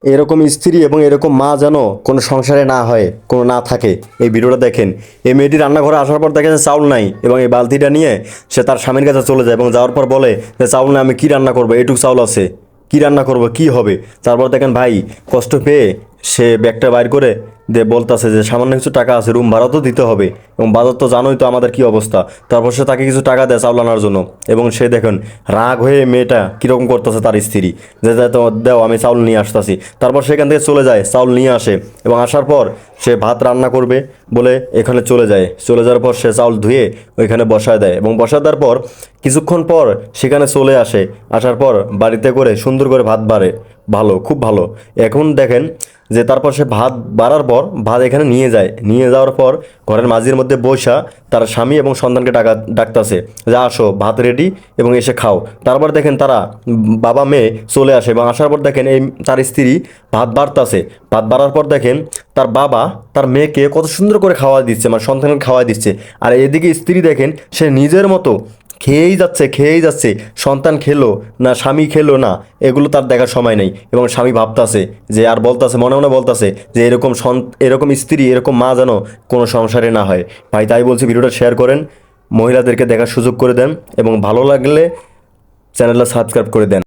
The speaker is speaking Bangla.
এরকম স্ত্রী এবং এরকম মা যেন কোনো সংসারে না হয়, কোনো না থাকে। এই ভিডিওটা দেখেন। এই মেয়েটি রান্নাঘরে আসার পর দেখে যে চাউল নাই, এবং এই বালতিটা নিয়ে সে তার স্বামীর কাছে চলে যায় এবং যাওয়ার পর বলে যে চাউল না, আমি কী রান্না করবো, এটুকু চাউল আছে, কী রান্না করবো, কী হবে। তারপর দেখেন ভাই কষ্ট পেয়ে সে ব্যাগটা বাইর করে দিয়ে বলতেছে যে সামান্য কিছু টাকা আছে, রুম ভাড়া তো দিতে হবে, এবং বাজার তো জানোই তো আমাদের কি অবস্থা। তারপর সে তাকে কিছু টাকা দেয় চাউল আনার জন্য, এবং সে দেখেন রাগ হয়ে মেয়েটা কীরকম করতেছে তার স্ত্রী, যে যাই তো দেও, আমি চাউল নিয়ে আসতেছি। তারপর সেখান থেকে চলে যায়, চাউল নিয়ে আসে, এবং আসার পর সে ভাত রান্না করবে বলে এখানে চলে যায়। চলে যাওয়ার পর সে চাউল ধুয়ে ওইখানে বসায় দেয়, এবং বসায় দেওয়ার পর কিছুক্ষণ পর সেখানে চলে আসে। আসার পর বাড়িতে করে সুন্দর করে ভাত বাড়ে, ভালো, খুব ভালো। এখন দেখেন যে তারপর সে ভাত বাড়ার পর ভাত এখানে নিয়ে যায়, নিয়ে যাওয়ার পর ঘরের মাঝির মধ্যে বসা তার স্বামী এবং সন্তানকে ডাকতাছে যে আসো ভাত রেডি এবং এসে খাও। তারপর দেখেন তারা বাবা মেয়ে চলে আসে, এবং আসার পর দেখেন এই তার স্ত্রী ভাত বাড়তাছে। ভাত বাড়ার পর দেখেন তার বাবা তার মেয়েকে কত সুন্দর করে খাওয়া দিচ্ছে, মানে সন্তানকে খাওয়া দিচ্ছে। আর এদিকে স্ত্রী দেখেন সে নিজের মতো খেয়েই যাচ্ছে, খেয়েই যাচ্ছে। সন্তান খেলো না স্বামী খেলো না, এগুলো তার দেখার সময় নেই। এবং স্বামী ভাবতাছে যে, আর বলতাছে মনে মনে বলতাছে যে এরকম স্ত্রী এরকম মা যেন কোনো সংসারে না হয়। ভাই তাই বলছি, ভিডিওটা শেয়ার করেন, মহিলাদেরকে দেখার সুযোগ করে দেন, এবং ভালো লাগলে চ্যানেলটা সাবস্ক্রাইব করে দেন।